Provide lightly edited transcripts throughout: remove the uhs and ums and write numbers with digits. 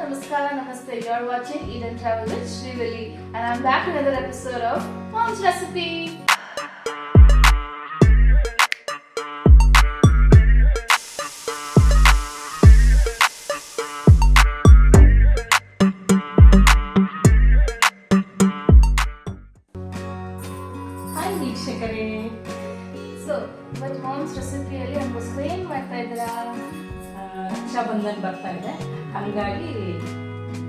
Namaskara, Namaste. You are watching Eat and Travel with Srivalli, and I'm back with another episode of Mom's Recipe. Hi, Deekshakare. So, but Mom's Recipe ಅಲ್ಲಿ ನಮಗೋಸ್ಕರ ಏನು ಮಾಡ್ತಾ ಇದ್ದೀರಾ? ರಕ್ಷಾಬಂಧನ್ ಬರ್ತಾ ಇದೆ, ಹಾಗಾಗಿ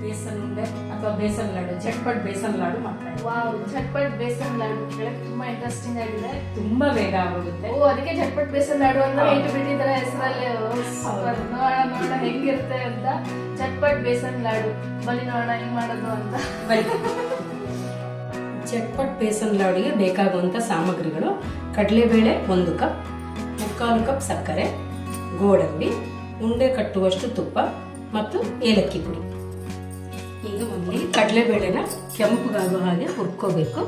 ಬೇಸನ್ ಉಂಡೆ ಅಥವಾ ಬೇಸನ್ ಲಾಡು, ಝಟ್ಪಟ್ ಬೇಸನ್ ಲಾಡು ಮಾಡ್ತಾ ಇದ್ದೀವಿ. ವಾವ್, ಝಟ್ಪಟ್ ಬೇಸನ್ ಲಾಡು ಕೇಳಕ್ಕೆ ತುಂಬಾ ಇಂಟ್ರೆಸ್ಟಿಂಗ್ ಆಗಿದೆ. ತುಂಬಾ ಬೇಗ ಆಗೋಗುತ್ತೆ. ಓ, ಅದಕ್ಕೆ ಝಟ್ಪಟ್ ಬೇಸನ್ ಲಾಡು ಅಂತ ಇಟ್ಟು ಬಿಟ್ಟಿದ್ದಾರೆ ಹೆಸರಲ್ಲಿ. ಸೂಪರ್. ನೋಡೋಣ ಹೆಂಗಿರುತ್ತೆ ಅಂತ. ಝಟ್ಪಟ್ ಬೇಸನ್ ಲಾಡು ಬನ್ನಿ ನೋಡೋಣ ಹೆಂಗ್ ಮಾಡೋದು ಅಂತ. ಝಟ್ಪಟ್ ಬೇಸನ್ ಲಾಡಿಗೆ ಬೇಕಾಗುವಂತ ಸಾಮಗ್ರಿಗಳು: ಕಡಲೆಬೇಳೆ 1 ಕಪ್, 3/4 ಕಪ್ ಸಕ್ಕರೆ, ಗೋಡಂಬಿ, ಉಂಡೆ ಕಟ್ಟುವಷ್ಟು ತುಪ್ಪ ಮತ್ತು ಏಲಕ್ಕಿ ಪುಡಿ. ಈಗ ಮೊದಲಿಗೆ ಕಡಲೆಬೇಳೆನ ಕೆಂಪಗಾಗೋ ಹಾಗೆ ಹುರ್ಕೋಬೇಕು.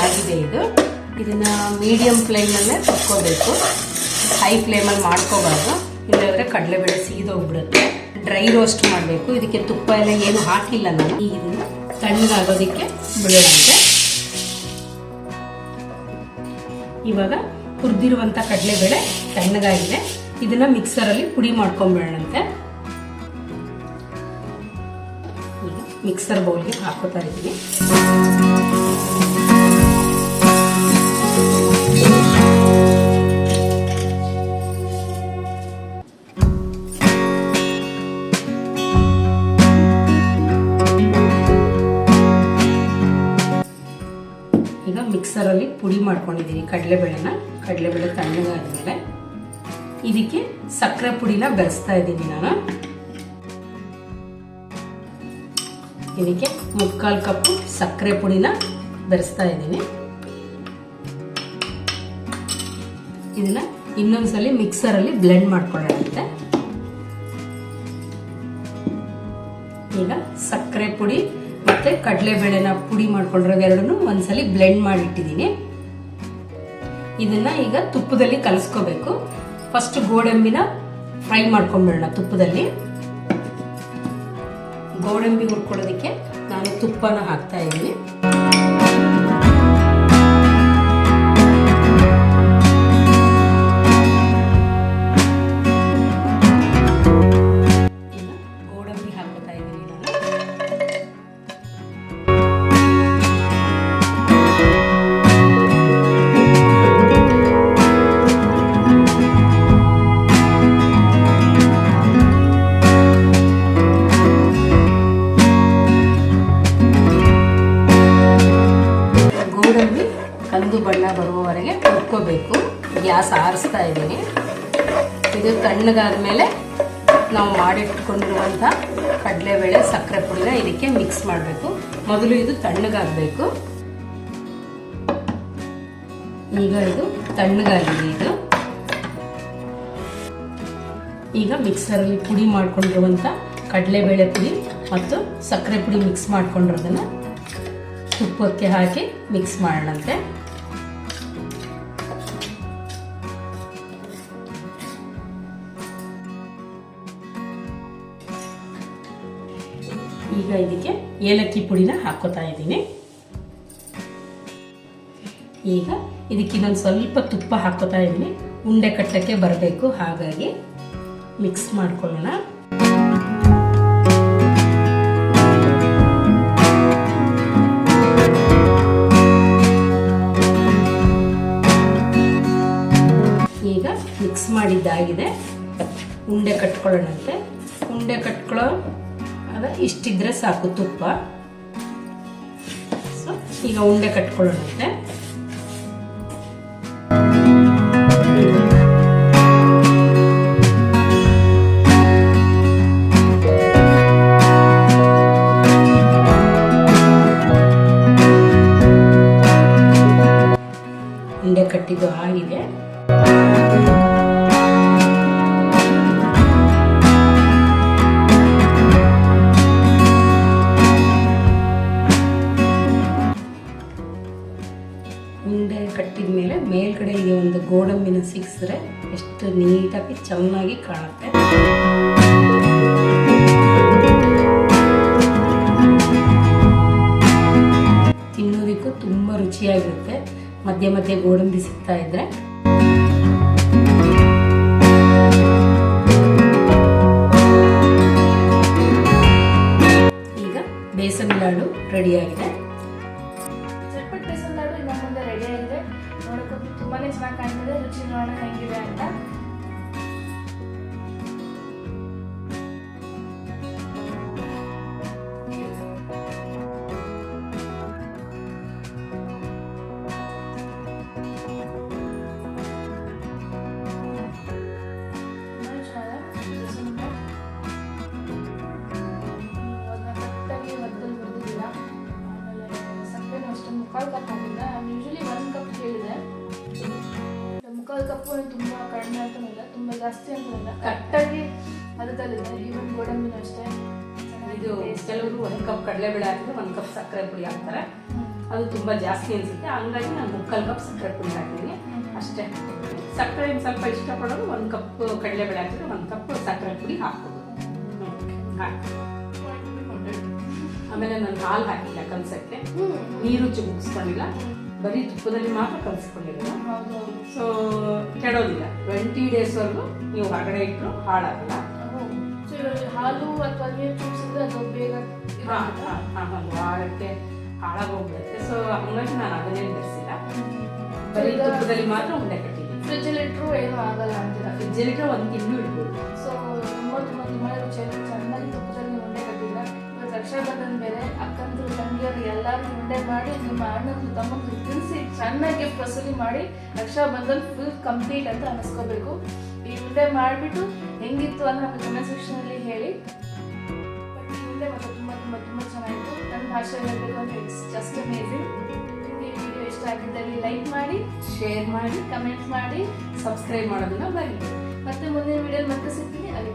ಆಗಿದೆ ಇದು. ಇದನ್ನ ಮೀಡಿಯಂ ಫ್ಲೇಮಲ್ಲೇ ಹುರ್ಕೋಬೇಕು, ಹೈ ಫ್ಲೇಮಲ್ಲಿ ಮಾಡ್ಕೋಬಾರ್ದು, ಇಲ್ಲಾಂದರೆ ಕಡಲೆಬೇಳೆ ಸೀದೋಗ್ಬಿಡುತ್ತೆ. ಡ್ರೈ ರೋಸ್ಟ್ ಮಾಡಬೇಕು. ಇದಕ್ಕೆ ತುಪ್ಪ ಎಲ್ಲ ಏನು ಹಾಕಿಲ್ಲ ನಾನು. ಈಗ ಇದನ್ನು ತಣ್ಣಗಾಗೋದಕ್ಕೆ ಬಿಡೋಣಂತೆ. ಇವಾಗ ಹುರಿದಿರುವಂಥ ಕಡಲೆಬೇಳೆ ತಣ್ಣಗಾಗಿದೆ. ಇದನ್ನ ಮಿಕ್ಸರಲ್ಲಿ ಪುಡಿ ಮಾಡ್ಕೊಂಡ್ಬಿಡೋಣಂತೆ. ಈಗ ಮಿಕ್ಸರ್ ಬೌಲ್ಗೆ ಹಾಕೋತಾ ಇದ್ದೀನಿ. ಈಗ ಮಿಕ್ಸರಲ್ಲಿ ಪುಡಿ ಮಾಡ್ಕೊಂಡಿದ್ದೀನಿ ಕಡಲೆಬೇಳೆ ತಣ್ಣಗಾದ್ಮೇಲೆ ಇದಕ್ಕೆ ಸಕ್ಕರೆ ಪುಡಿನ ಬೆರೆಸ್ತಾ ಇದ್ದೀನಿ ನಾನು. ಇದಕ್ಕೆ 3/4 ಕಪ್ ಸಕ್ಕರೆ ಪುಡಿನ ಬೆರೆಸ್ತಾ ಇದ್ದೀನಿ. ಇದನ್ನ ಇನ್ನೊಂದ್ಸಲಿ ಮಿಕ್ಸರಲ್ಲಿ ಬ್ಲೆಂಡ್ ಮಾಡ್ಕೊಳ್ಳೋಣಂತೆ. ಈಗ ಸಕ್ಕರೆ ಪುಡಿ ಮತ್ತೆ ಕಡಲೆಬೇಳೆನ ಪುಡಿ ಮಾಡ್ಕೊಂಡಿರೋದು ಎರಡನ್ನೂ ಒಂದ್ಸಲಿ ಬ್ಲೆಂಡ್ ಮಾಡಿಟ್ಟಿದ್ದೀನಿ. ಇದನ್ನ ಈಗ ತುಪ್ಪದಲ್ಲಿ ಕಲಸ್ಕೋಬೇಕು. ಫಸ್ಟ್ ಗೋಡಂಬಿನ ಫ್ರೈ ಮಾಡ್ಕೊಂಡ್ಬಿಡೋಣ ತುಪ್ಪದಲ್ಲಿ. ಗೋಡಂಬಿ ಹುರ್ಕೊಳ್ಳೋದಕ್ಕೆ ನಾನು ತುಪ್ಪನ ಹಾಕ್ತಾ ಇದ್ದೀನಿ. ಕಂದು ಬಣ್ಣ ಬರುವವರೆಗೆ ಹುರ್ಕೋಬೇಕು. ಗ್ಯಾಸ್ ಆರಿಸ್ತಾ ಇದ್ದೀನಿ. ಇದು ತಣ್ಣಗಾದ ಮೇಲೆ ನಾವು ಮಾಡಿಟ್ಕೊಂಡಿರುವಂಥ ಕಡಲೆಬೇಳೆ ಸಕ್ಕರೆ ಪುಡಿನ ಇದಕ್ಕೆ ಮಿಕ್ಸ್ ಮಾಡಬೇಕು. ಮೊದಲು ಇದು ತಣ್ಣಗಾಗಬೇಕು. ಈಗ ಇದು ತಣ್ಣಗಾಗಿದೆ. ಈಗ ಮಿಕ್ಸರಲ್ಲಿ ಪುಡಿ ಮಾಡ್ಕೊಂಡಿರುವಂಥ ಕಡಲೆಬೇಳೆ ಪುಡಿ ಮತ್ತು ಸಕ್ಕರೆ ಪುಡಿ ಮಿಕ್ಸ್ ಮಾಡ್ಕೊಂಡಿರೋದನ್ನು ತುಪ್ಪಕ್ಕೆ ಹಾಕಿ ಮಿಕ್ಸ್ ಮಾಡೋಣಂತೆ. ಈಗ ಇದಕ್ಕೆ ಏಲಕ್ಕಿ ಪುಡಿನ ಹಾಕೋತಾ ಇದ್ದೀನಿ. ಈಗ ಇದಕ್ಕೆ ಇನ್ನೊಂದು ಸ್ವಲ್ಪ ತುಪ್ಪ ಹಾಕೋತಾ ಇದ್ದೀನಿ. ಉಂಡೆ ಕಟ್ಟಕ್ಕೆ ಬರಬೇಕು, ಹಾಗಾಗಿ ಮಿಕ್ಸ್ ಮಾಡ್ಕೊಳ್ಳೋಣ. ಈಗ ಮಿಕ್ಸ್ ಮಾಡಿದ್ದಾಗಿದೆ. ಉಂಡೆ ಕಟ್ಕೊಳ್ಳೋಣಂತೆ. ಉಂಡೆ ಕಟ್ಕೊಳ್ಳೋ ಇಷ್ಟಿದ್ರೆ ಸಾಕು ತುಪ್ಪ. ಸೊ ಈಗ ಉಂಡೆ ಕಟ್ಕೊಳ್ಳೋಣಂತೆ. ಕಟ್ಟಿದ್ದು ಆಗಿದೆ. ಉಂಡೆ ಕಟ್ಟಿದ ಮೇಲೆ ಮೇಲ್ಗಡೆ ಈಗ ಒಂದು ಗೋಡಂಬಿನ ಸಿಕ್ಕಿದ್ರೆ ಎಷ್ಟು ನೀಟಾಗಿ ಚೆನ್ನಾಗಿ ಕಾಣುತ್ತೆ. ತಿನ್ನೋದಕ್ಕೂ ತುಂಬ ರುಚಿಯಾಗಿರುತ್ತೆ ಮಧ್ಯೆ ಮಧ್ಯೆ ಗೋಡಂಬಿ ಸಿಗ್ತಾ ಇದ್ರೆ. ಈಗ ಬೇಸನ್ ಲಾಡು ರೆಡಿಯಾಗಿದೆ. ಚಟ್ಪಟ್ ಬೇಸನ್ ಲಾಡು ಇನ್ನು ಮುಂದೆ ರೆಡಿ ಆಗಿದೆ. ನೋಡೋಕ್ಕೂ ತುಂಬಾನೇ ಚೆನ್ನಾಗಿ ಕಾಣ್ತಿದೆ. ರುಚಿ ನೋಡೋಣ ಹೆಂಗಿದೆ ಅಂತ. ಮುಕ್ಕಾಲು ಕಪ್ ಹಾಕಿಲ್ಲ. ಯೂಶಲಿ 1 ಕಪ್ ಕೇಳಿದೆ. ಮುಕ್ಕಾಲು ಕಪ್ಪು ತುಂಬ ಕಡಿಮೆ ಅಂತನೂ ಇಲ್ಲ, ತುಂಬ ಜಾಸ್ತಿ ಅಂತನೂ ಇಲ್ಲ, ಕರೆಕ್ಟಾಗಿ ಅದರಲ್ಲಿದೆ. ಈವನ್ ಗೋಡಂಬಿನೂ ಅಷ್ಟೇ. ಇದು ಕೆಲವರು 1 ಕಪ್ ಕಡಲೆಬೇಳೆ ಹಾಕಿದ್ರೆ 1 ಕಪ್ ಸಕ್ಕರೆ ಪುಡಿ ಹಾಕ್ತಾರೆ. ಅದು ತುಂಬ ಜಾಸ್ತಿ ಅನಿಸುತ್ತೆ. ಹಂಗಾಗಿ ನಾನು ಮುಕ್ಕಾಲು ಕಪ್ ಸಕ್ಕರೆ ಪುಡಿ ಹಾಕಿದ್ದೀನಿ ಅಷ್ಟೇ. ಸಕ್ಕರೆ ಸ್ವಲ್ಪ ಇಷ್ಟಪಡೋದು 1 ಕಪ್ ಕಡಲೆಬೇಳೆ ಹಾಕಿದ್ರೆ 1 ಕಪ್ ಸಕ್ಕರೆ ಪುಡಿ ಹಾಕ್ಬೋದು. ಆಮೇಲೆ ನಾನು ಹಾಲು ಹಾಕಿಲ್ಲ ಕಲಸಕ್ಕೆ, ನೀರು ಮುಗಿಸ್ಕೊಂಡಿಲ್ಲ, ಬರೀ ತುಪ್ಪದಲ್ಲಿ ಮಾತ್ರ ಕಲಸ್ಕೊಂಡಿಲ್ಲ. ಸೊ ಕೆಡೋದಿಲ್ಲ. 20 ಡೇಸ್ವರೆಗೂ ನೀವು ಹೊರಗಡೆ ಇಟ್ಟರು ಹಾಳಾಗಲ್ಲ. ಹಾಲು ಅಥವಾ ನೀರು ಚುಮ್ಸಿದ್ರೆ ಅದು ಬೇಗ ಒಂದು ವಾರಕ್ಕೆ ಹಾಳಾಗೋಗ್ಬಿಡುತ್ತೆ. ಸೊ ಹಂಗಾಗಿ ನಾನು ಅದನ್ನೇ ಬೆರೆಸಿಲ್ಲ, ಬರೀ ತುಪ್ಪದಲ್ಲಿ ಮಾತ್ರ ಉಂಡೆ ಕಟ್ಟಿದ್ದೀನಿ. ಫ್ರಿಜ್ಜಲ್ಲಿ ಇಟ್ಟರು ಏನೂ ಆಗಲ್ಲ ಅಂತೀರ? ಫ್ರಿಜ್ಜಲ್ಲಿ ಇಟ್ಟರೆ 1 ತಿಂಗಳು ಇಡ್ಬೋದು. ಸೊ ತುಂಬ ರುಚಿಯಾಗಿ ಚೆನ್ನಾಗಿ ತುಪ್ಪದಲ್ಲಿ ಉಂಡೆ ಕಟ್ಟಿಲ್ಲ. ಇವತ್ತು ರಕ್ಷಾಬಂಧನ ಬೇರೆ, ಅಕ್ಕಂದ್ರು ತಂಗಿಯರು ಎಲ್ಲರೂ ಉಂಡೆ ಮಾಡಿ ನಿಮ್ಮ ಅಣ್ಣಂದ್ರು ತಮ್ಮಂದ್ರು ತಿನ್ನಿಸಿ ಚೆನ್ನಾಗಿ ಗಿಫ್ಟ್ ವಸೂಲಿ ಮಾಡಿ ರಕ್ಷಾಬಂಧನ ಫುಲ್ ಕಂಪ್ಲೀಟ್ ಅಂತ ಅನ್ನಿಸ್ಕೋಬೇಕು. ಈ ಉಂಡೆ ಮಾಡಿಬಿಟ್ಟು ಹೆಂಗಿತ್ತು ಅಂತ ನಮಗೆ ಕಮೆಂಟ್ ಸೆಕ್ಷನಲ್ಲಿ ಹೇಳಿ. ಬಟ್ ಈ ಉಂಡೆ ಮಾತ್ರ ತುಂಬ ತುಂಬ ತುಂಬ ಚೆನ್ನಾಗಿತ್ತು. ನನ್ನ ಭಾಷೆಯಲ್ಲಿ ಹೇಳಬೇಕು ಅಂದರೆ ಇಟ್ಸ್ ಜಸ್ಟ್ ಅಮೇಝಿಂಗ್. ನಿಮಗೆ ಈ ವಿಡಿಯೋ ಇಷ್ಟ ಆಗಿದ್ದಲ್ಲಿ ಲೈಕ್ ಮಾಡಿ, ಶೇರ್ ಮಾಡಿ, ಕಮೆಂಟ್ ಮಾಡಿ, ಸಬ್ಸ್ಕ್ರೈಬ್ ಮಾಡೋದನ್ನ ಬನ್ನಿ. ಮತ್ತೆ ಮುಂದಿನ ವಿಡಿಯೋಲಿ ಮತ್ತೆ ಸಿಗ್ತೀನಿ. ಅಲ್ಲಿ